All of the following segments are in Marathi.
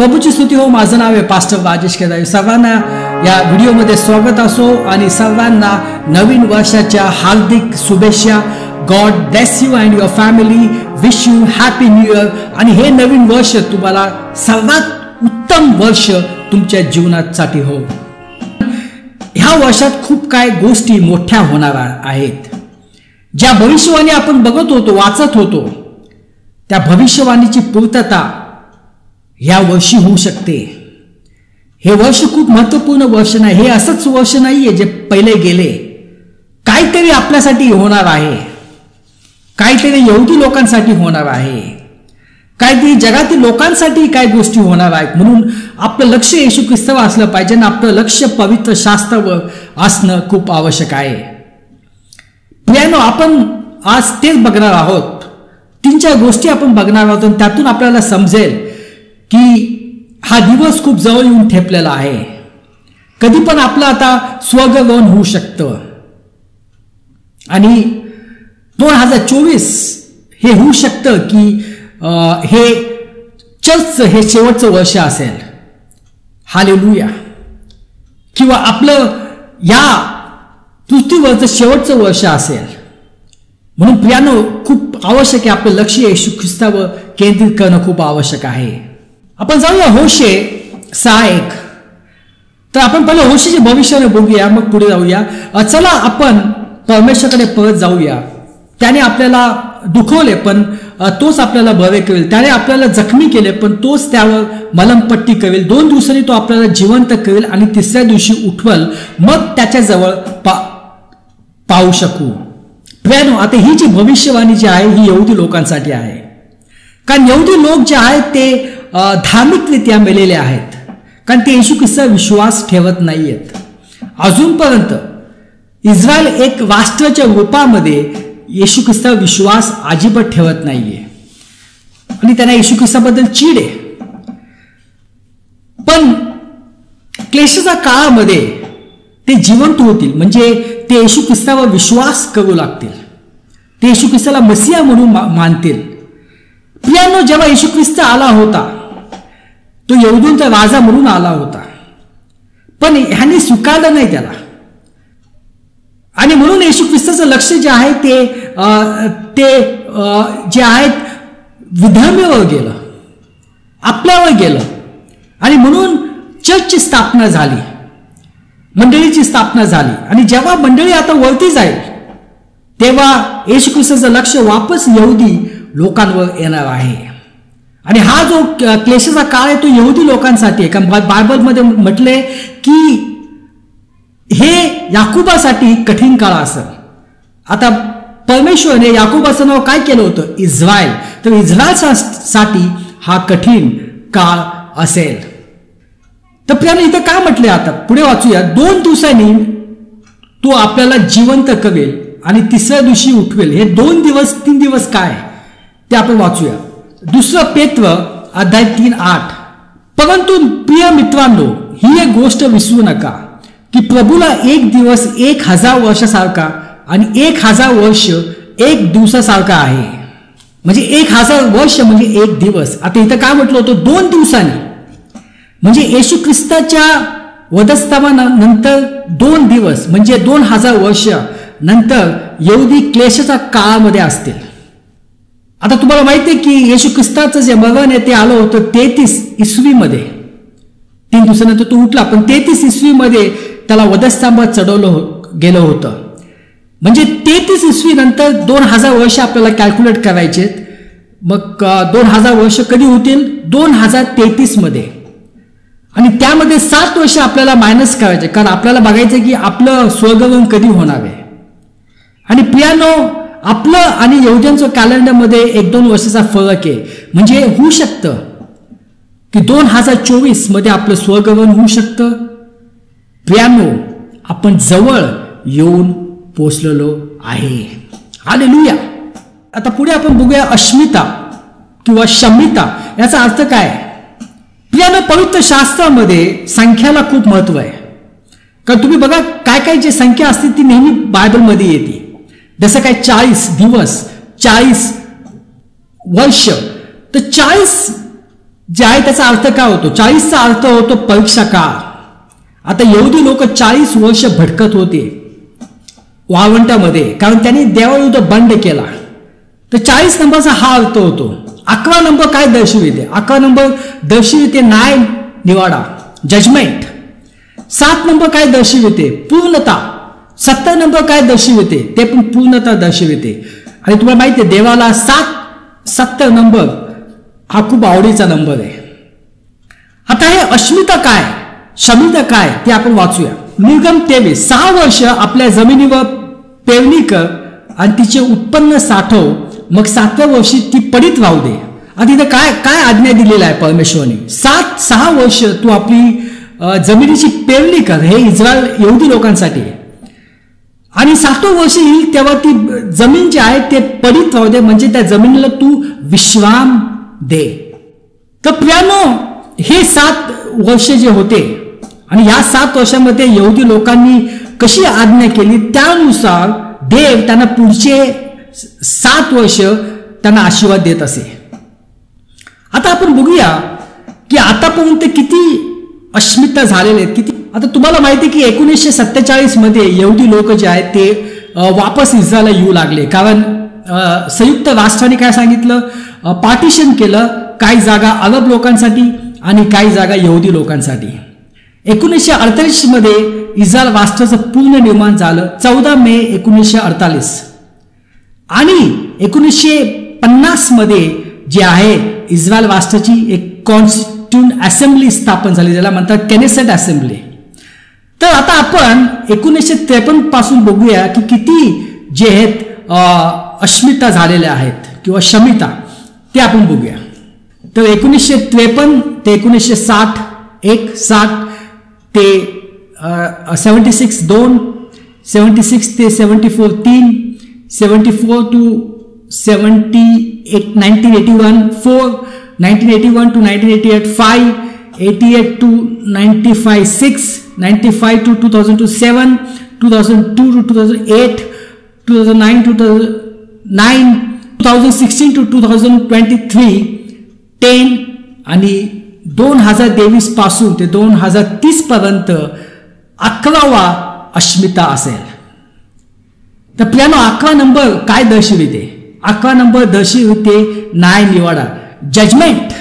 प्रभूची स्तुती हो. माझं नाव आहे पास्टर राजेश केदारी. सर्वांना या व्हिडिओमध्ये स्वागत असो आणि सर्वांना नवीन वर्षाच्या हार्दिक शुभेच्छा. God bless you and your family. Wish you happy new year. आणि हे नवीन वर्ष तुम्हाला सर्वात उत्तम वर्ष तुमच्या जीवनासाठी हो. ह्या वर्षात खूप काय गोष्टी मोठ्या होणार आहेत. ज्या भविष्यवाणी आपण बघत होतो, वाचत होतो, त्या भविष्यवाणीची पूर्तता या वर्षी होऊ शकते. हे वर्ष खूप महत्वपूर्ण वर्ष नाही. हे असंच वर्ष नाहीये जे पहिले गेले. काहीतरी आपल्यासाठी होणार आहे. काहीतरी यहुदी लोकांसाठी होणार आहे. काहीतरी जगातील लोकांसाठी काही गोष्टी होणार आहेत. म्हणून आपलं लक्ष येशू ख्रिस्तावर असलं पाहिजे आणि आपलं लक्ष पवित्र शास्त्रावर असणं खूप आवश्यक आहे. प्रियानो, आपण आज तेच बघणार आहोत. 3-4 गोष्टी आपण बघणार आहोत आणि त्यातून आपल्याला समजेल की हा दिवस खूप जवळ येऊन ठेपलेला आहे. कधी पण आपलं आता स्वर्गगमन होऊ शकतं आणि 2024 हे होऊ शकतं की हे चर्चचं हे शेवटचं वर्ष असेल. हालेलुया. किंवा आपलं या पृथ्वीवरचं शेवटचं वर्ष असेल. म्हणून प्रियानो, खूप आवश्यक आहे आपलं लक्ष येशू ख्रिस्तावर केंद्रित करणं खूप आवश्यक आहे. आपण जाऊया होशे 6:1. तर आपण पहिलं होशेचे भविष्याने बघूया, मग पुढे जाऊया. चला आपण परमेश्वराकडे परत जाऊया. त्याने आपल्याला दुखवले पण तोच आपल्याला बरे करेल. त्याने आपल्याला जखमी केले पण तोच त्यावर मलमपट्टी करेल. 2 दिवसांनी तो आपल्याला जिवंत करेल आणि 3ऱ्या दिवशी उठवल, मग त्याच्याजवळ पाहू शकू. प्रियानो, आता ही जी भविष्यवाणी जी आहे ही यहुदी लोकांसाठी आहे. कारण यहुदी लोक जे आहेत ते धार्मिकरित्या मेलेले आहेत. कारण ते येशू ख्रिस्तावर विश्वास ठेवत नाहीयेत. अजूनपर्यंत इस्रायल एक राष्ट्राच्या रूपामध्ये येशू ख्रिस्तावर विश्वास अजिबात ठेवत नाहीये आणि त्यांना येशू ख्रिस्ताबद्दल चीड आहे. पण क्लेशाच्या काळामध्ये ते जिवंत होतील. म्हणजे ते येशू ख्रिस्तावर विश्वास करू लागतील. ते येशू ख्रिस्ताला मसीहा म्हणून मानतील. प्रियानो, जेव्हा येशू ख्रिस्त आला होता तो यहुदींचा राजा म्हणून आला होता, पण ह्यांनी स्वीकारलं नाही त्याला. आणि म्हणून येशू ख्रिस्ताचं लक्ष जे आहे ते जे आहेत विधर्मीवर गेलं, आपल्यावर गेलं. आणि म्हणून चर्चची स्थापना झाली, मंडळीची स्थापना झाली. आणि जेव्हा मंडळी आता वरती जाईल तेव्हा येशू ख्रिस्ताचं लक्ष वापस यहुदी लोकांवर येणार आहे. आणि हा जो क्लेशाचा काळ आहे तो यहुदी लोकांसाठी आहे. कारण बायबलमध्ये म्हटले की हे याकूबासाठी कठीण काळ असेल. आता परमेश्वरने याकूबाचं नाव काय केलं होतं? इस्रायल. तर इस्रायलसाठी हा कठीण काळ असेल. तर प्रियानो, इथं काय म्हटले आता पुढे वाचूया. 2 दिवसांनी तो आपल्याला जिवंत करेल आणि 3ऱ्या दिवशी उठवेल. हे 2 दिवस 3 दिवस काय ते आपण वाचूया. 2 पेत्र 3:8. परंतु प्रिय मित्रांनो, ही एक गोष्ट विसरू नका की प्रभूला एक दिवस 1000 वर्षासारखा आणि 1000 वर्ष 1 दिवसासारखा आहे. म्हणजे 1000 वर्ष म्हणजे 1 दिवस. आता इथं काय म्हटलं होतं? 2 दिवसांनी. म्हणजे येशू ख्रिस्ताच्या वधस्थापनानंतर 2 दिवस म्हणजे 2000 वर्ष नंतर यहुदी क्लेशाच्या काळामध्ये असतील. आता तुम्हाला माहिती आहे की येशू ख्रिस्ताचं जे मरण आहे ते आलं होतं 33 इसवीमध्ये. 3 दिवसानंतर तो उठला, पण 33 इसवीमध्ये त्याला वधस्तंभात चढवलं गेलं होतं. म्हणजे 33 इसवी नंतर 2000 वर्ष आपल्याला कॅल्क्युलेट करायचे. मग 2000 वर्ष कधी होतील? 2033 मध्ये. आणि त्यामध्ये 7 वर्ष आपल्याला मायनस करायचे, कारण आपल्याला बघायचं की आपलं स्वर्गगमन कधी होणार आहे. आणि प्रियानो, आपलं आणि यहुद्यांचं कॅलेंडरमध्ये 1-2 वर्षाचा फरक आहे. म्हणजे होऊ शकतं की 2024 मध्ये आपलं स्वर्गगमन होऊ शकतं. प्रियानो, आपण जवळ येऊन पोचलेलो आहे. हालेलुया. आता पुढे आपण बघूया अस्मिता किंवा शमिता. याचा अर्थ काय? प्रियानो, पवित्र शास्त्रामध्ये संख्याला खूप महत्व आहे. कारण तुम्ही बघा काय काय जी संख्या असते ती नेहमी बायबलमध्ये येते. जसं काय 40 दिवस, 40 वर्ष. तर 40 जे आहे त्याचा अर्थ काय होतो? 40चा अर्थ होतो परीक्षा काळ. आता यहुदी लोक 40 वर्ष भटकत होते वाळवंटामध्ये, कारण त्यांनी देवाविरुद्ध बंड केला. तर 40 नंबरचा हा अर्थ होतो. 11 नंबर काय दर्शविते? 11 नंबर दर्शविते न्याय निवाडा, जजमेंट. 7 नंबर काय दर्शविते? पूर्णता. 70 नंबर काय दर्शविते? ते पण पूर्णता दर्शविते. आणि तुम्हाला माहिती आहे देवाला 70 नंबर हा खूप आवडीचा नंबर आहे. आता हे अश्मिता काय, शमिता काय ते आपण वाचूया. निर्गम 23. 6 वर्ष आपल्या जमिनीवर पेरणी कर आणि तिचे उत्पन्न साठव, मग 7व्या वर्षी ती पडीत राहू दे. आणि तिथं काय काय आज्ञा दिलेला आहे परमेश्वराने? 6 वर्ष तू आपली जमिनीची पेरणी कर. हे इस्रायल यहुदी लोकांसाठी आहे. आणि 7वं वर्ष येईल तेव्हा ती जमीन जी आहे ते पडीत राहू दे, म्हणजे त्या जमिनीला तू विश्राम दे. तर प्रियानो, हे 7 वर्ष जे होते आणि ह्या 7 वर्षामध्ये यहुदी लोकांनी कशी आज्ञा केली त्यानुसार देव त्यांना पुढचे 7 वर्ष त्यांना आशीर्वाद देत असे. आता आपण बघूया की आतापर्यंत किती अश्मिता झालेले आहेत, किती. आता तुम्हाला माहिती आहे की 1947 मध्ये यहुदी लोक जे आहेत ते वापस इस्रायलला येऊ लागले, कारण संयुक्त राष्ट्राने काय सांगितलं? पार्टिशन केलं. काही जागा अरब लोकांसाठी आणि काही जागा यहुदी लोकांसाठी. 1948 मध्ये इस्रायल राष्ट्राचं पूर्ण निर्माण झालं 14 मे 1948. आणि 1950 मध्ये जे आहे इस्रायल राष्ट्राची एक कॉन्स्टिट्यूंट असेंब्ली स्थापन झाली, ज्याला म्हणतात केनेसेट असेंब्ली. तर आता आपण 1953 पासून बघूया की किती जे आहेत अश्मिता झालेल्या आहेत किंवा शमिता, ते आपण बघूया. तर 1953 ते 1960 60 ते 76 2, 76 ते 74 3, 74 to 78 1981 4, 1981 to 1988 5, 88 to 95 6, 95 to 2002 7, 2002 to 2008, 2009 to 2009, 2016 to 2023 10, आणि 2023 पासून ते 2030 पर्यंत 11वा अश्मिता असेल. तर प्रियानो, 11 नंबर काय दर्शविते? 11 नंबर दर्शविते न्याय निवाडा, जजमेंट.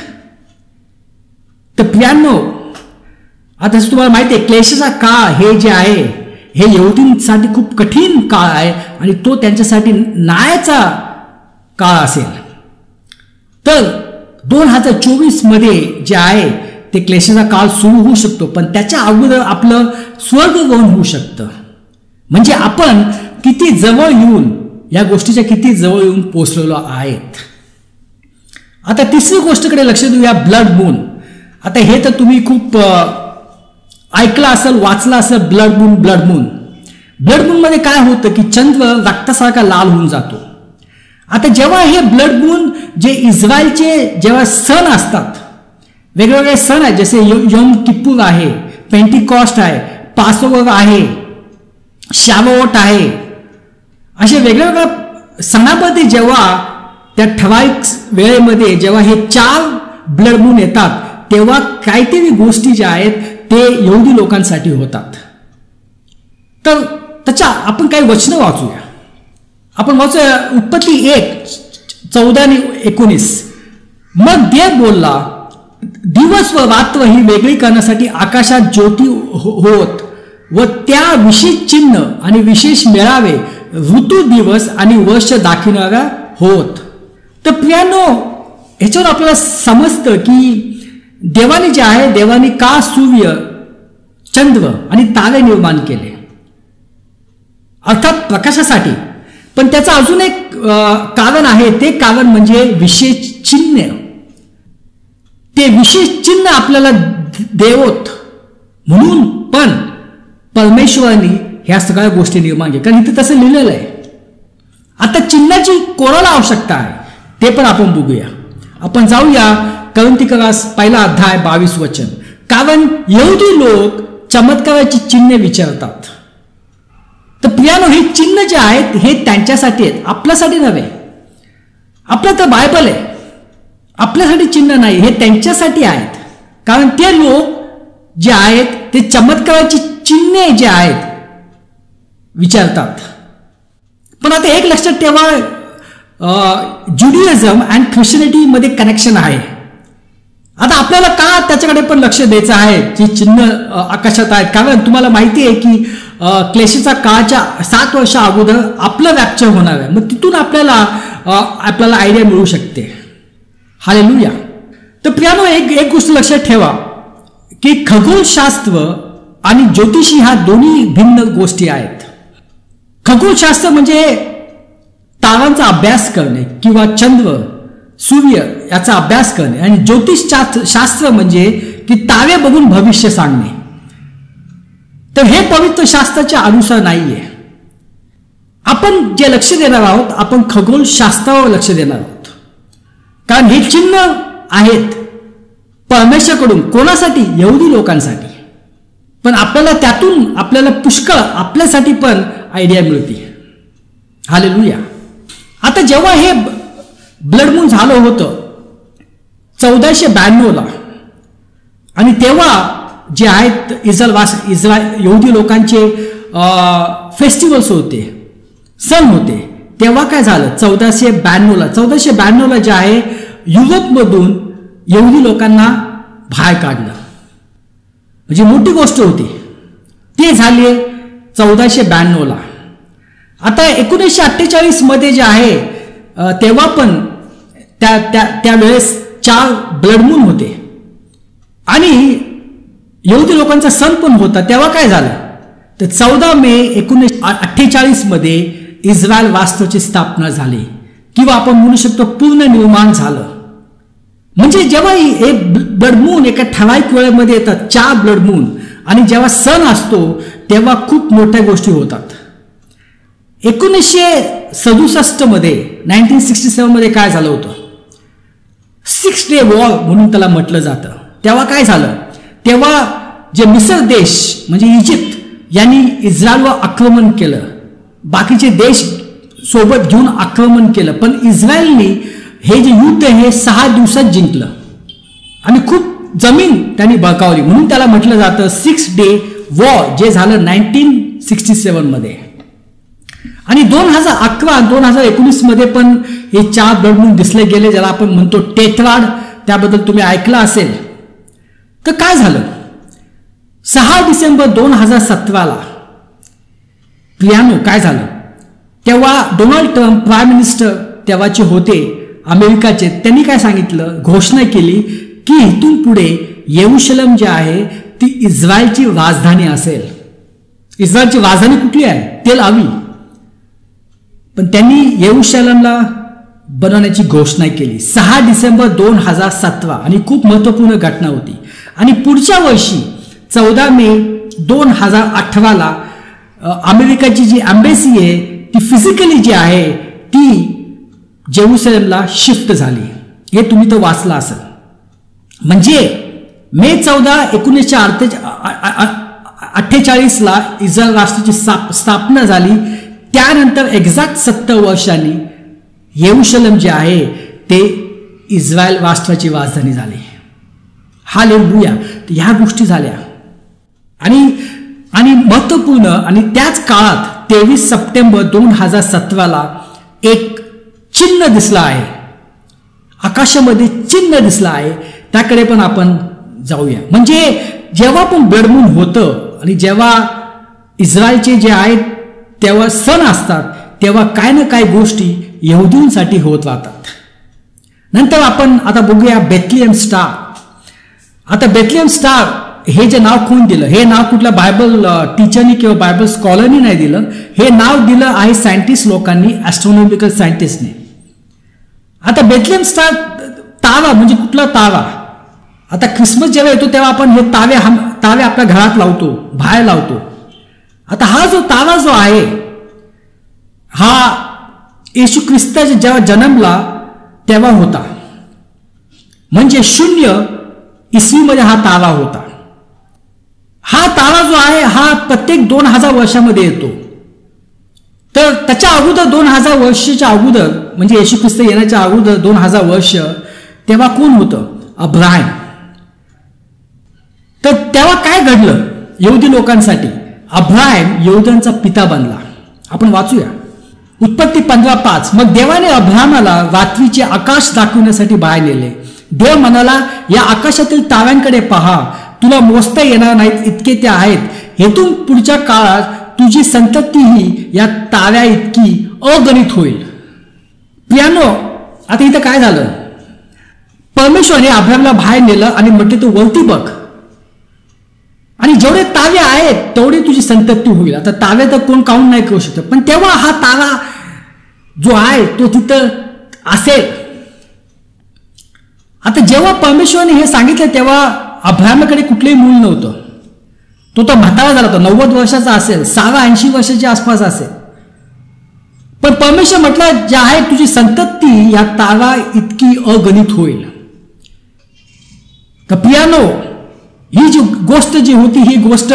तर प्रियानो, आता तुम्हाला माहिती आहे क्लेशाचा काळ हे जे आहे हे यहुदींसाठी खूप कठीण काळ आहे आणि तो त्यांच्यासाठी न्यायाचा काळ असेल. तर 2024 मध्ये जे आहे ते क्लेशाचा काळ सुरू होऊ शकतो, पण त्याच्या अगोदर आपलं स्वर्गगमन होऊ शकतं. म्हणजे आपण किती जवळ येऊन या गोष्टीच्या किती जवळ येऊन पोहोचलेलो आहेत. आता तिसरी गोष्टकडे लक्ष देऊया, ब्लड मून. आता हे तर तुम्ही खूप ऐकलं असेल, वाचलं असेल, blood moon. Blood moon blood moon मध्ये काय होतं की चंद्र रक्तासारखा लाल होऊन जातो. आता जेव्हा हे ब्लड मून जे इस्रायलचे जेव्हा सण असतात, वेगवेगळे सण आहेत, जसे योम किप्पूर आहे, पेंटिकॉस्ट आहे, पासोवर आहे, शावोट आहे, असे वेगवेगळ्या सणामध्ये जेव्हा त्या ठराविक वेळेमध्ये जेव्हा हे 4 ब्लड मून येतात तेव्हा काहीतरी गोष्टी ज्या आहेत ते यहुदी लोकांसाठी होतात. तर त्याच्या आपण काही वचनं वाचूया. आपण वाचूया उत्पत्ती 1:14 आणि 19. मग देव बोलला, दिवस व रात्र ही वेगळी करण्यासाठी आकाशात ज्योती होत व त्या विशेष चिन्ह आणि विशेष मेळावे ऋतू, दिवस आणि वर्ष दाखविणारा होत. तर प्रियानो, ह्याच्यावर आपल्याला समजतं की देवाने जे आहे, देवाने का सूर्य, चंद्र आणि तारे निर्माण केले, अर्थात प्रकाशासाठी. पण त्याचं अजून एक कारण आहे, ते कारण म्हणजे विशेष चिन्ह. ते विशेष चिन्ह आपल्याला देवोत म्हणून पण परमेश्वराने ह्या सगळ्या गोष्टी निर्माण केल्या, कारण इथे तसं लिहिलेलं आहे. आता चिन्हाची कोणाला आवश्यकता आहे ते पण आपण बघूया. आपण जाऊया कोरिन्थिकरास 1 अध्याय 22 वचन. कारण यहुदी लोक चमत्काराची चिन्ह विचारतात. तर प्रियानो, हे चिन्ह जे आहेत हे त्यांच्यासाठी आहेत, आपल्यासाठी नव्हे. आपलं तर बायबल आहे, आपल्यासाठी चिन्ह नाही, हे त्यांच्यासाठी आहेत. कारण ते लोक जे आहेत ते चमत्काराची चिन्हे जे आहेत विचारतात. पण आता एक लक्षात ठेवा, ज्युडिझम अँड ख्रिश्चनिटी मध्ये कनेक्शन आहे. आता आपल्याला का त्याच्याकडे पण लक्ष द्यायचं आहे, जी चिन्ह आकाशात आहेत? कारण तुम्हाला माहिती आहे की क्लेशेच्या काळाच्या 7 वर्ष अगोदर आपलं रॅप्चर होणार आहे. मग तिथून आपल्याला आयडिया मिळू शकते. हालेलुया. तर प्रियानो, एक गोष्ट लक्षात ठेवा की खगोलशास्त्र आणि ज्योतिषी ह्या दोन्ही भिन्न गोष्टी आहेत. खगोलशास्त्र म्हणजे तारांचा अभ्यास करणे किंवा चंद्र सूर्य याचा अभ्यास करणे, आणि ज्योतिष शास्त्र म्हणजे की तारे बघून भविष्य सांगणे. तर हे पवित्र शास्त्राच्या अनुसार नाहीये. आपण जे लक्ष देणार आहोत, आपण खगोलशास्त्रावर लक्ष देणार आहोत. कारण हे चिन्ह आहेत परमेश्वराकडून. कोणासाठी? यहुदी लोकांसाठी. पण त्यातून आपल्याला पुष्कळ आपल्यासाठी पण आयडिया मिळते. हालेलुया. आता जेव्हा हे ब्लड मून झालं होतं 1492 आणि तेव्हा जे आहेत इस्रायल यहुदी लोकांचे फेस्टिवल्स होते, सण होते, तेव्हा काय झालं? 1492 जे आहे युरोपमधून यहुदी लोकांना बाहेर काढलं. म्हणजे मोठी गोष्ट होती. ते झाले 1492. आता 1948 मध्ये जे आहे तेव्हा पण त्यावेळेस 4 ब्लड मून होते आणि यहुदी लोकांचा सण पण होता. तेव्हा काय झालं? तर 14 मे 1948 मध्ये इस्रायल राष्ट्राची स्थापना झाली, किंवा आपण म्हणू शकतो पूर्ण निर्माण झालं. म्हणजे जेव्हा हे ब्लड मून एका ठराविक वेळेमध्ये येतात, 4 ब्लड मून, आणि जेव्हा सण असतो तेव्हा खूप मोठ्या गोष्टी होतात. 1967 मध्ये 1967 मध्ये काय झालं होतं? 6 डे वॉर म्हणून त्याला म्हटलं जातं. तेव्हा काय झालं? तेव्हा जे मिसर देश म्हणजे इजिप्त यांनी इस्रायलवर आक्रमण केलं. बाकीचे देश सोबत घेऊन आक्रमण केलं, पण इस्रायलनी हे जे युद्ध हे 6 दिवसात जिंकलं आणि खूप जमीन त्यांनी बळकावली. म्हणून त्याला म्हटलं जातं 6 डे वॉर, जे झालं 1967 मध्ये. आणि 2011 आणि 2019 मध्ये पण हे 4 ब्लड मून दिसले गेले, ज्याला आपण म्हणतो टेट्राड. त्याबद्दल तुम्ही ऐकलं असेल. तर काय झालं? 6 डिसेंबर 2017 प्रियानो काय झालं? तेव्हा डोनाल्ड ट्रम्प प्राईम मिनिस्टर तेव्हाचे होते अमेरिकाचे. त्यांनी काय सांगितलं? घोषणा केली की इथून पुढे येरुशलेम जे आहे ती इस्रायलची राजधानी असेल. इस्रायलची राजधानी कुठली आहे? तेल अवीव. पण त्यांनी येरुशलेमला बनवण्याची घोषणा केली 6 डिसेंबर 2017, आणि खूप महत्वपूर्ण घटना होती. आणि पुढच्या वर्षी 14 मे 2018 अमेरिकाची जी एम्बेसी आहे ती फिजिकली जी आहे ती जेरुसलेमला शिफ्ट झाली. हे तुम्ही तर वाचलं असेल. म्हणजे मे 14, 1948 इस्रायल राष्ट्राची स्थापना झाली. त्यानंतर एक्झॅक्ट 70 वर्षांनी येरुशलेम जे आहे ते इस्रायल राष्ट्राची राजधानी झाली. हालेलुया. ह्या गोष्टी झाल्या. आणि महत्वपूर्ण, आणि त्याच काळात 23 सप्टेंबर 2017 एक चिन्ह दिसला आहे. आकाशामध्ये चिन्ह दिसला आहे. त्याकडे पण आपण जाऊया. म्हणजे जेव्हा पण ब्लड मून होतं आणि जेव्हा इस्रायलचे जे आहेत तेव्हा सण असतात, तेव्हा काय ना काय गोष्टी यहुदींसाठी होत राहतात. नंतर आपण आता बघूया बेथलेहम स्टार. आता बेथलेहम स्टार हे जे नाव कोण दिलं? हे नाव कुठल्या बायबल टीचरनी किंवा बायबल स्कॉलरनी नाही दिलं. हे नाव दिलं आहे सायंटिस्ट लोकांनी, ॲस्ट्रॉनॉमिकल सायंटिस्टने. आता बेथलेहम स्टार तारा म्हणजे कुठला तारा? आता ख्रिसमस जेव्हा येतो तेव्हा आपण हे तारे आपल्या घरात लावतो, बाहेर लावतो. आता हा जो तारा जो आहे हा येशू ख्रिस्ताचा जेव्हा जन्मला तेव्हा होता. म्हणजे 0 ईस्वीमध्ये हा तारा होता. हा तारा जो आहे हा प्रत्येक 2000 वर्षामध्ये येतो. तर त्याच्या अगोदर 2000 वर्षाच्या अगोदर म्हणजे येशू ख्रिस्त येण्याच्या अगोदर 2000 वर्ष तेव्हा कोण होतं? अब्राहम. तर तेव्हा काय घडलं यहुदी लोकांसाठी? अब्राहम यहुद्यांचा पिता बनला. आपण वाचूया उत्पत्ती 15:5. मग देवाने अब्राहमाला रात्रीचे आकाश दाखवण्यासाठी बाहेर नेले. देव म्हणाला, या आकाशातील ताऱ्यांकडे पहा, तुला मोजता येणार नाहीत इतके ते आहेत. हेतून पुढच्या काळात तुझी संततीही या ताऱ्या इतकी अगणित होईल. प्रियानो, आता इथं काय झालं? परमेश्वराने अब्राहमला बाहेर नेलं आणि म्हटलं तू वरती बघ आणि जेवढे तारे आहेत तेवढी तुझी संतती होईल. आता तारे तर कोण काउंट नाही करू शकत, पण तेव्हा हा तारा जो आहे तो तिथं असेल. आता जेव्हा परमेश्वराने हे सांगितलं तेव्हा अब्राहमाकडे कुठलंही मूल नव्हतं. तो तर म्हातारा झाला होता, 90 वर्षाचा असेल, 80 वर्षाच्या आसपास असेल. पण परमेश्वर म्हटलं, जे आहे तुझी संतती या तारा इतकी अगणित होईल. तर प्रियानो, ही जी गोष्ट जी होती ही गोष्ट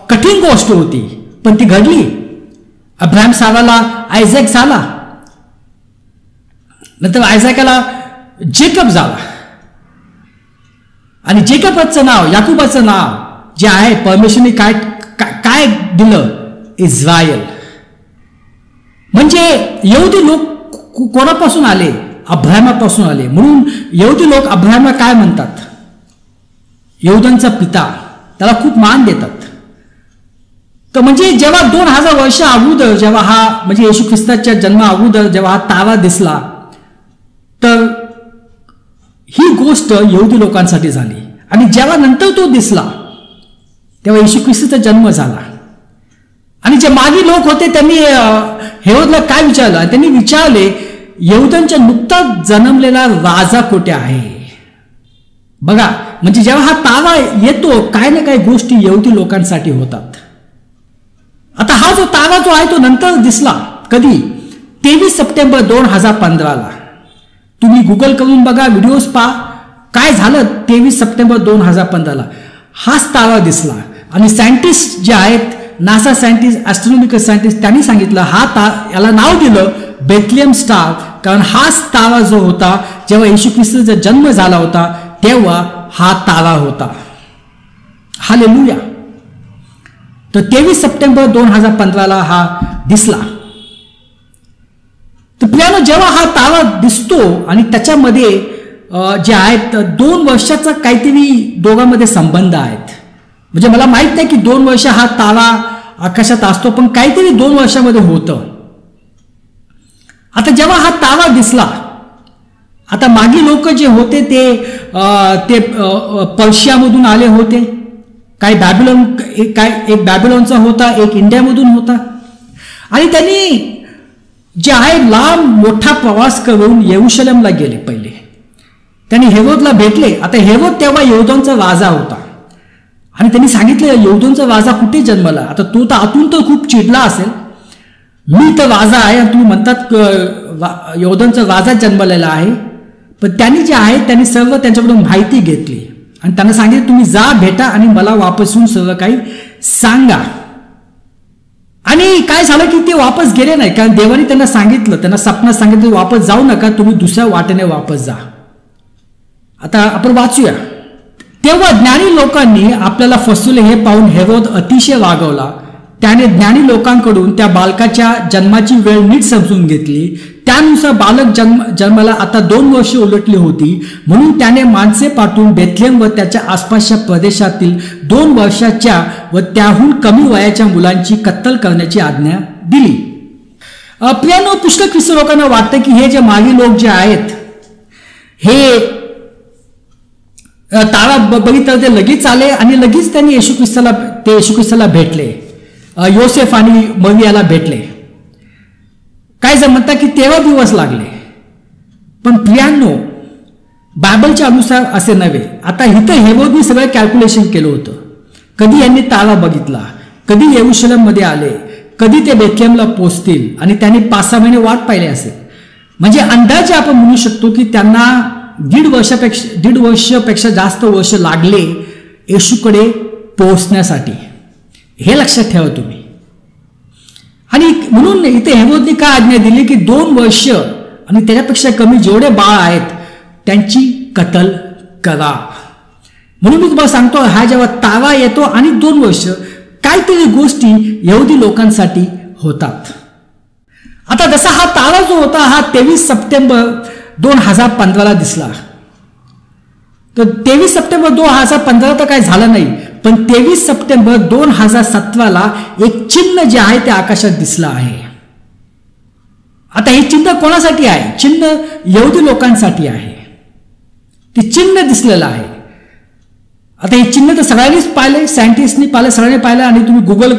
कठीण गोष्ट होती, पण ती घडली. अब्राहम साराला आयझॅक झाला, नंतर आयझॅकाला जेकब झाला आणि जेकबचं नाव, याकूबाचं नाव जे आहे परमेश्वरने काय काय दिलं? इस्रायल. म्हणजे यहुदी लोक कोणापासून आले? अब्राहमापासून आले. म्हणून यहुदी लोक अब्राहमला काय म्हणतात? यहुदांचा पिता. त्याला खूप मान देतात. तर म्हणजे जेव्हा 2000 वर्ष अगोदर जेव्हा हा म्हणजे येशू ख्रिस्ताच्या जन्मा अगोदर जेव्हा हा तारा दिसला, तर ही गोष्ट यहुदी लोकांसाठी झाली. आणि जेव्हा नंतर तो दिसला तेव्हा येशू ख्रिस्ताचा जन्म झाला. आणि जे मागे लोक होते त्यांनी हेरोदला काय विचारलं? त्यांनी विचारले, यहुदांच्या नुकताच जन्मलेला राजा कुठे आहे? बघा, म्हणजे जेव्हा हा तारा येतो काय ना काही गोष्टी यहुदी लोकांसाठी होतात. आता हा जो तारा जो आहे तो नंतर दिसला. कधी? 23 सप्टेंबर 2015ला. तुम्ही गुगल करून बघा, व्हिडिओज पहा, काय झालं 23 सप्टेंबर 2015ला. हाच तारा दिसला आणि सायंटिस्ट जे आहेत, नासा सायंटिस्ट, ॲस्ट्रॉनॉमिकल सायंटिस्ट, त्यांनी सांगितलं याला नाव दिलं बेथलेहम स्टार, कारण हाच तारा जो होता जेव्हा येशू ख्रिस्ताचा जन्म झाला होता तेव्हा हा तारा होता. हालेलुया. तर 23 सप्टेंबर 2015ला हा दिसला. तर प्रियानो, जेव्हा हा तारा दिसतो आणि त्याच्यामध्ये जे आहेत 2 वर्षाचा काहीतरी दोघांमध्ये संबंध आहेत. म्हणजे मला माहित नाही की 2 वर्ष हा तारा आकाशात असतो, पण काहीतरी 2 वर्षामध्ये होतं. आता जेव्हा हा तारा दिसला, आता मागे लोक जे होते ते पर्शियामधून आले होते. काही बॅबिलॉन, एक बॅबिलॉनचा होता, एक इंडियामधून होता. आणि त्यांनी जे आहे लांब मोठा प्रवास करून येरुशलेमला गेले. पहिले त्यांनी हेरोदला भेटले. आता हेरोद तेव्हा यहुदांचा राजा होता आणि त्यांनी सांगितलं, यहुदांचा राजा कुठे जन्मला? आता तो तर आतून तर खूप चिडला असेल, मी तर राजा आहे आणि तुम्ही म्हणतात यहुदांचा राजा जन्मलेला आहे. पण त्यांनी जे आहे त्यांनी सर्व त्यांच्याकडून माहिती घेतली आणि त्यांना सांगितलं, तुम्ही जा, भेटा आणि मला वापस येऊन सर्व काही सांगा. आणि काय झालं की ते वापस गेले नाही, कारण देवाने त्यांना सांगितलं, त्यांना स्वप्नात सांगितलं, वापस जाऊ नका, तुम्ही दुसऱ्या वाटेने वापस जा. आता आपण वाचूया. तेव्हा ज्ञानी लोकांनी आपल्याला फसवले हे पाहून हेरोद अतिशय रागावला. त्याने ज्ञानी लोकांकडून त्या बालकाच्या जन्माची वेळ नीट समजून घेतली. त्यानुसार बालक जन्माला आता 2 वर्षे उलटली होती. म्हणून त्याने माणसे पाठवून बेथलेहम व त्याच्या आसपासच्या प्रदेशातील 2 वर्षाच्या व त्याहून कमी वयाच्या मुलांची कत्तल करण्याची आज्ञा दिली. प्रियानो, पुष्कळ ख्रिस्ती लोकांना वाटतं की हे जे मागे लोक जे आहेत हे तारा बघितलं ते लगेच आले आणि लगेच त्यांनी येशू ख्रिस्ताला भेटले. योसेफ आणि मरियाला भेटले. काय जण म्हणतात की 13 दिवस लागले. पण प्रियांनो, बायबलच्या अनुसार असे नव्हे. आता इथं हेरोदने सगळं कॅल्क्युलेशन केलं होतं. कधी यांनी तारा बघितला, कधी येरुशलेममध्ये आले, कधी ते बेथलेहमला पोहोचतील आणि त्यांनी 5-6 महिने वाट पाहिली असेल. म्हणजे अंदाजे आपण म्हणू शकतो की त्यांना 1.5 वर्षापेक्षा जास्त वर्ष लागले येशूकडे पोहोचण्यासाठी. हे लक्षात ठेवा तुम्ही. आणि म्हणून इथे हेरोदने काय आज्ञा दिली की 2 वर्ष आणि त्याच्यापेक्षा कमी जेवढे बाळ आहेत त्यांची कत्ल करा. म्हणून मी तुम्हाला सांगतो, हा जेव्हा तारा येतो आणि 2 वर्ष काहीतरी गोष्टी यहुदी लोकांसाठी होतात. आता जसा हा तारा जो होता हा 23 सप्टेंबर 2015 दिसला. तर 23 सप्टेंबर 2015 तर काही झालं नाही, पण 23 सप्टेंबर 2017 एक चिन्ह जे आहे ते आकाशात दिसलं आहे. आता हे चिन्ह कोणासाठी आहे? चिन्ह यहुदी लोकांसाठी आहे. ते चिन्ह दिसलेलं आहे. आता हे चिन्ह तर सगळ्यांनीच पाहिले, सायंटिस्टनी पाहिलं, सगळ्यांनी पाहिलं. आणि तुम्ही गुगल,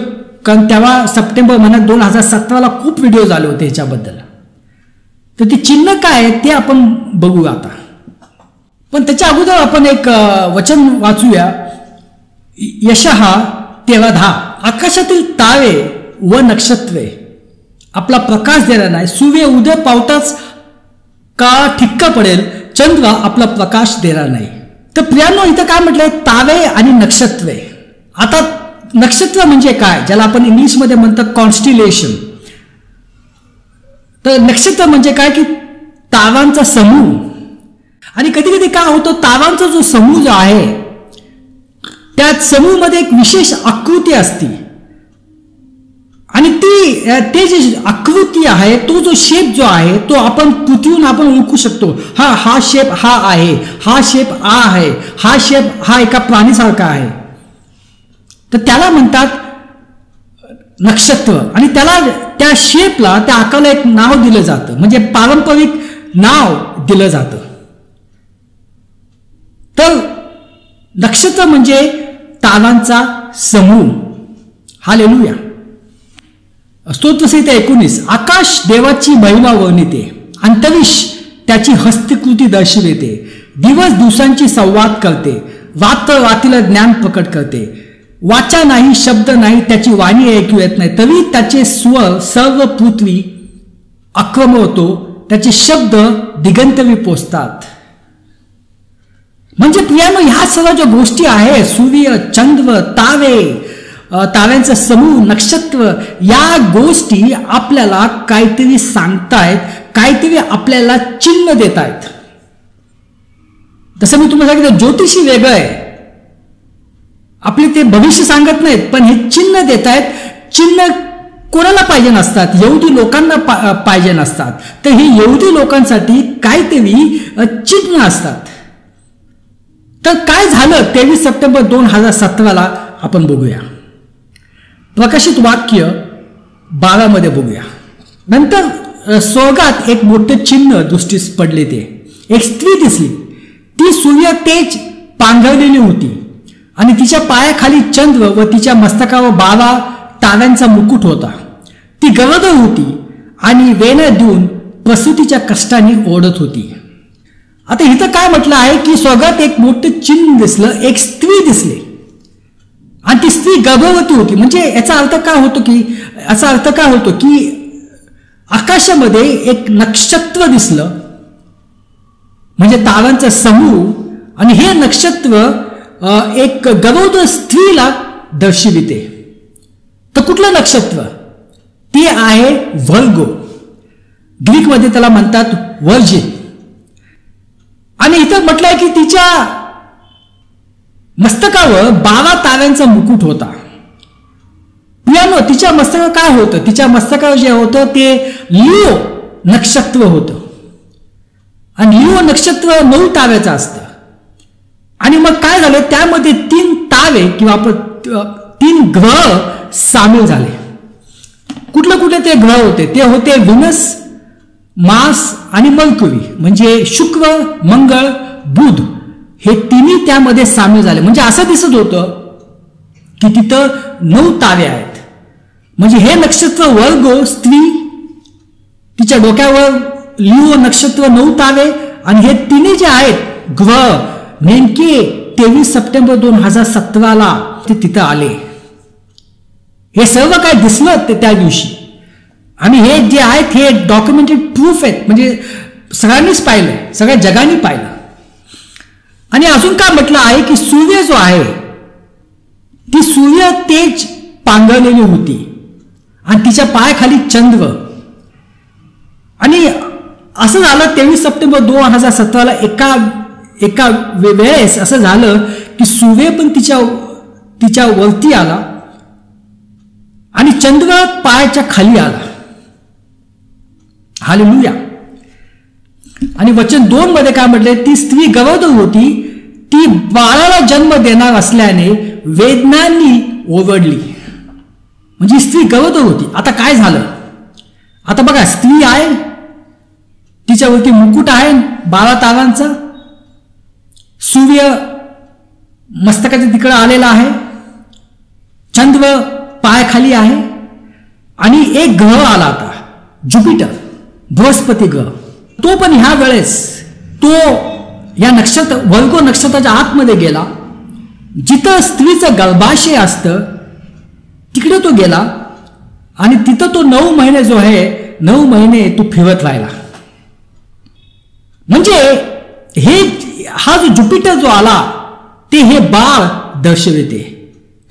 कारण तेव्हा सप्टेंबर महिन्यात 2017 खूप व्हिडिओ झाले होते ह्याच्याबद्दल. तर ते चिन्ह काय आहे ते आपण बघू आता. पण त्याच्या अगोदर आपण एक वचन वाचूया. यशहा 13:10. आकाशातील तारे व नक्षत्रे आपला प्रकाश देणार नाही, सूर्य उदय पावताच का ठिक्का पडेल, चंद्र आपला प्रकाश देणार नाही. तर प्रियांनो, इथं काय म्हटलंय? तारे आणि नक्षत्रे. आता नक्षत्र म्हणजे काय, ज्याला आपण इंग्लिशमध्ये म्हणतात कॉन्स्टिलेशन. तर नक्षत्र म्हणजे काय की तारांचा समूह. आणि कधी कधी काय होतं, तारांचा जो समूह जो आहे त्यात समूहमध्ये एक विशेष आकृती असते. आणि ते जी आकृती आहे, तो जो शेप जो आहे तो आपण पृथ्वीहून आपण ओळखू शकतो. हा शेप हा आहे, हा शेप आहे, हा शेप हा एका प्राणीसारखा आहे. तर त्याला म्हणतात नक्षत्र. आणि त्याला, त्या शेपला, त्या आकाराला एक नाव दिलं जातं, म्हणजे पारंपरिक नाव दिलं जातं. तर नक्षत्र म्हणजे तारांचा समूह. हालेलुया. स्तोत्रसंहिता 19. आकाश देवाची महिमा वर्णिते, अंतरिक्ष त्याची हस्तकृती दर्शविते. दिवस दिवसांची संवाद करते, रात्र रात्रीला ज्ञान प्रकट करते. वाचा नाही, शब्द नाही, त्याची वाणी ऐकू येत नाही, तरी त्याचे स्वर सर्व पृथ्वी आक्रमवतो, त्याचे शब्द दिगंतरी पोचतात. म्हणजे प्रियांनो, ह्या सर्व ज्या गोष्टी आहेत, सूर्य, चंद्र, तारे, ताऱ्यांचा समूह, नक्षत्र, या गोष्टी आपल्याला काहीतरी सांगतायत, काहीतरी आपल्याला चिन्ह देत आहेत. तसं मी तुम्हाला सांगितलं, ज्योतिषी वेगळं आहे. आपले ते भविष्य सांगत नाहीत, पण हे चिन्ह देत आहेत. चिन्ह कोणाला पाहिजे नसतात? यहुदी लोकांना पाहिजे नसतात. तर हे यहुदी लोकांसाठी काहीतरी चिन्ह असतात. तर काय झालं 23 सप्टेंबर 2017 आपण बघूया. प्रकाशित वाक्य 12 मध्ये बघूया. नंतर स्वर्गात एक मोठे चिन्ह दृष्टीस पडले. ते एक स्त्री दिसली, ती सूर्य तेज पांघरलेली होती आणि तिच्या पायाखाली चंद्र व तिच्या मस्तकावर 12 ताऱ्यांचा मुकुट होता. ती गरोदर होती आणि वेण्या देऊन प्रसूतीच्या कष्टाने ओढत होती. आता इथं काय म्हटलं आहे की स्वर्गात एक मोठं चिन्ह दिसलं, एक स्त्री दिसली आणि ती स्त्री गर्भवती होती. म्हणजे याचा अर्थ काय होतो की आकाशामध्ये एक नक्षत्र दिसलं, म्हणजे तारांचा समूह. आणि हे नक्षत्र एक गरोदर स्त्रीला दर्शविते. तर कुठलं नक्षत्र? ते आहे वर्गो. ग्रीकमध्ये त्याला म्हणतात वर्जिन. आणि इथं म्हटलंय की तिच्या मस्तकावर 12 ताऱ्यांचा मुकुट होता. प्रियांनो, तिच्या मस्तकावर काय होतं? तिच्या मस्तकावर जे होतं ते लिओ नक्षत्र होतं. आणि लिओ नक्षत्र 9 ताऱ्याचं असतं. आणि मग काय झालं, त्यामध्ये 3 तारे किंवा 3 ग्रह सामील झाले. कुठले ते ग्रह होते? ते होते व्हेनस, मार्स आणि मर्क्युरी. म्हणजे शुक्र, मंगळ, बुध हे तिन्ही त्यामध्ये सामील झाले. म्हणजे असं दिसत होतं की तिथं 9 तारे आहेत. म्हणजे हे नक्षत्र वर्गो, स्त्री, तिच्या डोक्यावर लिओ नक्षत्र, 9 तारे, आणि हे तिन्ही जे आहेत ग्रह नेमके 23 सप्टेंबर 2017 ते तिथं आले. हे सर्व काय दिसलं ते त्या दिवशी. आणि हे जे आहेत हे डॉक्युमेंटेड प्रूफ आहेत. म्हणजे सगळ्यांनीच पाहिलंय, सगळ्या जगाने पाहिलं. आणि अजून काय म्हटलं आहे की सूर्य जो आहे ती सूर्य तेज पांघरलेली होती आणि तिच्या पायाखाली चंद्र. आणि असं झालं 23 सप्टेंबर 2017ला एका वेळेस असं झालं की सूर्य पण तिच्या वरती आला आणि चंद्र पायाच्या खाली आला. हालेलुया. आणि वचन 2 मध्ये काय म्हटले, ती स्त्री गरोदर होती, ती बाळाला जन्म देणार असल्याने वेदनांनी ओरडली. म्हणजे स्त्री गरोदर होती. आता काय झालं, आता बघा स्त्री आहे, तिच्यावरती मुकुट आहे 12 तारांचा, सूर्य मस्तकाच्या तिकडे आलेला आहे, चंद्र पायाखाली आहे आणि एक ग्रह आला आता ज्युपिटर, बृहस्पती ग्रह. तो पण ह्या वेळेस तो या वर्गो नक्षत्राच्या आतमध्ये गेला, जिथं स्त्रीचं गर्भाशय असतं तिकडे तो गेला आणि तिथं तो 9 महिने जो आहे 9 महिने तो फिरत राहिला. म्हणजे हा जो ज्युपिटर जो आला ते हे बाळ दर्शविते,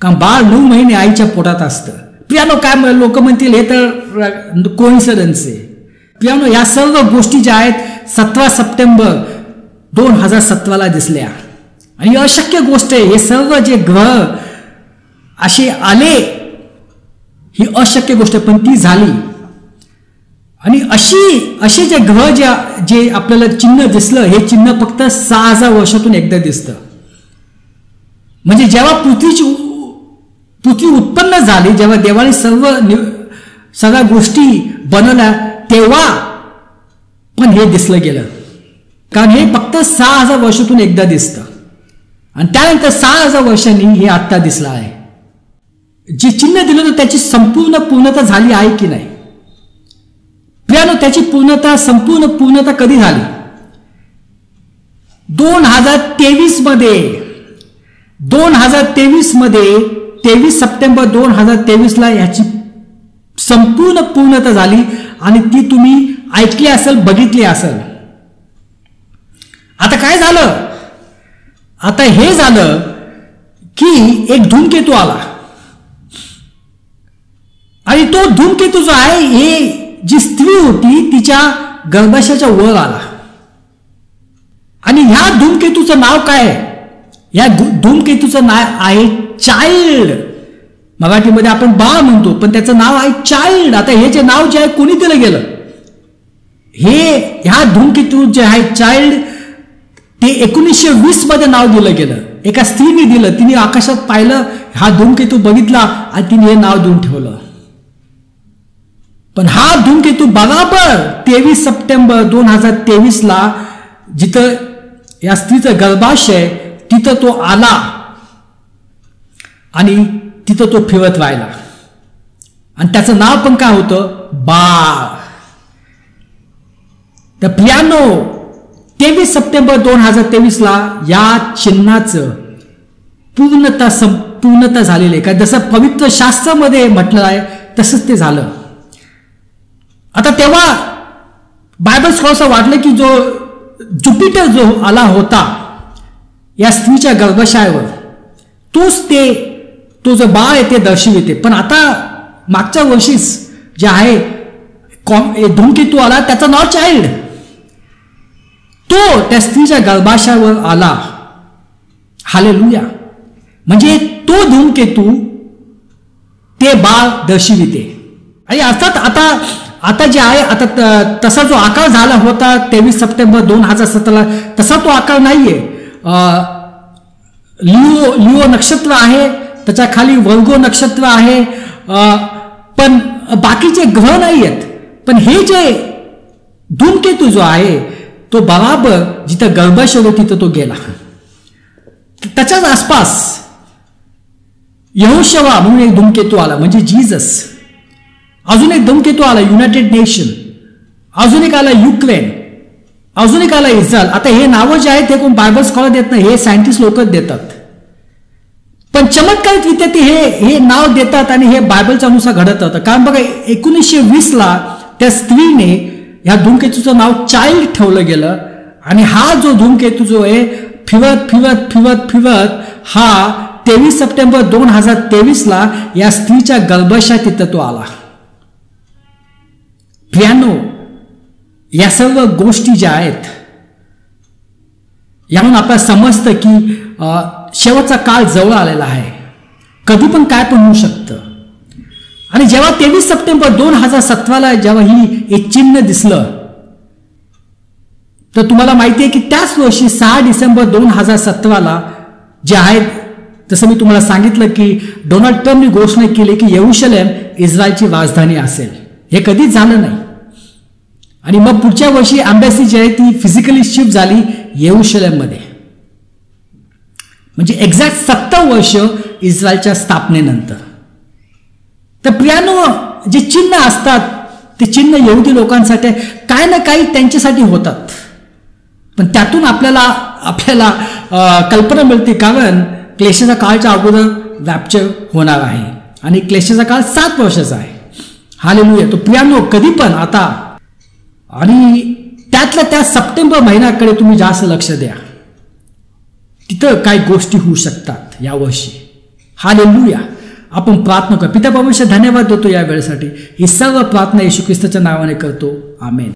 कारण बाळ 9 महिने आईच्या पोटात असतं. पियानो काय लोक म्हणतील हे तर कोइन्सिडन्स आहे. पियानो या सर्व गोष्टी ज्या आहेत 17 सप्टेंबर 2017ला दिसल्या आणि अशक्य गोष्ट आहे. हे सर्व जे ग्रह असे आले ही अशक्य गोष्ट पण ती झाली. आणि असे जे ग्रह जे आपल्याला चिन्ह दिसलं, हे चिन्ह फक्त 6000 वर्षातून एकदा दिसतं. म्हणजे जेव्हा पृथ्वी उत्पन्न झाली, जेव्हा देवाने सगळ्या गोष्टी बनवल्या, तेव्हा पण हे दिसलं गेलं, कारण हे फक्त 6000 वर्षातून एकदा दिसतं. आणि त्यानंतर 6000 वर्षांनी हे आत्ता दिसलं आहे. जे चिन्ह दिलं होतं त्याची पूर्णता झाली आहे की नाही? प्रियानो, त्याची संपूर्ण पूर्णता कधी झाली? 2023 मध्ये 23 सप्टेंबर 2023ला याची संपूर्ण पूर्णता झाली आणि ती तुम्ही ऐकली असेल, बघितली असेल. आता काय झालं? आता हे झालं की एक धूमकेतू आला आणि तो धूमकेतू जो आहे हे जी स्त्री होती तिच्या गर्भाशयाच्या वर आला. आणि ह्या धूमकेतूचं नाव काय आहे? या धूमकेतूचं नाव आहे चाइल्ड. मराठीमध्ये आपण बाळ म्हणतो, पण त्याचं नाव आहे चाइल्ड. आता हे जे नाव जे आहे कोणी दिलं गेलं? ह्या धूमकेतू जे आहे चाइल्ड, ते 1920 मध्ये नाव दिलं गेलं. एका स्त्रीने दिलं, तिने आकाशात पाहिलं, हा धूमकेतू बघितला आणि तिने हे नाव देऊन ठेवलं. पण हा धूमकेतू बरोबर 23 सप्टेंबर 2023ला जिथं या स्त्रीचं गर्भाशय तिथं तो आला आणि तिथं तो फिरत राहिला. आणि त्याचं नाव पण काय होतं? बाळ. तर प्रियानो, 23 सप्टेंबर 2023ला या चिन्हाचं पूर्णता झालेली आहे. का जसं पवित्र शास्त्रामध्ये म्हटलं आहे तसंच ते झालं. आता तेव्हा बायबल स्कॉलर्सला वाटलं की जो ज्युपिटर जो आला होता या स्त्रीच्या गर्भाशयावर, तो जो बाळ आहे ते दर्शविते. पण आता मागच्या वर्षीच जे आहे धूमकेतू आला, त्याचं नाव चाइल्ड. तो त्या स्त्रीच्या गर्भाशयावर आला. हालेलुया. म्हणजे तो धूमकेतू ते बाळ दर्शविते. आणि अर्थात आता जे आहे, आता तसा जो आकार झाला होता 23 सप्टेंबर 2017ला, तसा तो आकार नाहीये. लिओ नक्षत्र आहे, त्याच्या खाली वर्गो नक्षत्र आहे, पण बाकीचे ग्रह नाही आहेत. पण हे जे धूमकेतू जो आहे तो बराबर जिथं गर्भाशय होतं तिथं तो गेला. त्याच्याच आसपास यहोशवा म्हणून एक धूमकेतू आला, म्हणजे जीसस. अजून एक धूमकेतू आला युनायटेड नेशन, अजून एक आला युक्रेन, अजून एक आला इस्रायल. आता हे नावं जे आहेत ते कोण बायबल स्कॉलर देत नाही, हे सायंटिस्ट लोकच देतात. पण चमत्कारिकरित्या ते हे नाव देतात आणि हे बायबलच्या अनुसार घडत होतं. कारण बघा 1920ला त्या स्त्रीने ह्या धूमकेतूचं नाव चाइल्ड ठेवलं गेलं आणि हा जो धूमकेतू जो आहे फिरत फिरत फिरत फिरत हा 23 सप्टेंबर 2023ला या स्त्रीच्या गर्भाशयात तिथं तो आला. प्रियानो, या सर्व गोष्टी ज्या आहेत यातून आपल्याला समजतं की शेवटचा काळ जवळ आलेला आहे, कधी पण काय पण होऊ शकतं. आणि जेव्हा 23 सप्टेंबर 2017 जेव्हा हे चिन्ह दिसलं, तर तुम्हाला माहिती आहे की त्याच वर्षी 6 डिसेंबर 2017 जे आहेत, जसं मी तुम्हाला सांगितलं की डोनाल्ड ट्रम्पने घोषणा केली की यरुशलेम इस्रायलची राजधानी असेल. हे कधीच झालं नाही. आणि मग पुढच्या वर्षी एम्बॅसी जी आहे ती फिजिकली शिफ्ट झाली यरुशलेममध्ये. म्हणजे एक्झॅक्ट 70 वर्ष इस्रायलच्या स्थापनेनंतर. तर प्रियानो, जे चिन्ह असतात ते चिन्ह यहुदी लोकांसाठी काय ना काही त्यांच्यासाठी होतात, पण त्यातून आपल्याला कल्पना मिळते, कारण क्लेशाच्या काळाच्या अगोदर रॅप्चर होणार आहे आणि क्लेशाचा काळ 7 वर्षाचा आहे. हालेलुया. तो प्रियानो, कधी पण आता आणि त्यातल्या त्या सप्टेंबर महिन्याकडे तुम्ही जास्त लक्ष द्या. तिथं काही गोष्टी होऊ शकतात यावर्षी. हालेलुया. आपण प्रार्थना करू. पिता परमेश्वर, धन्यवाद देतो या वेळेसाठी. ही सर्व प्रार्थना येशू ख्रिस्ताच्या नावाने करतो. आमेन.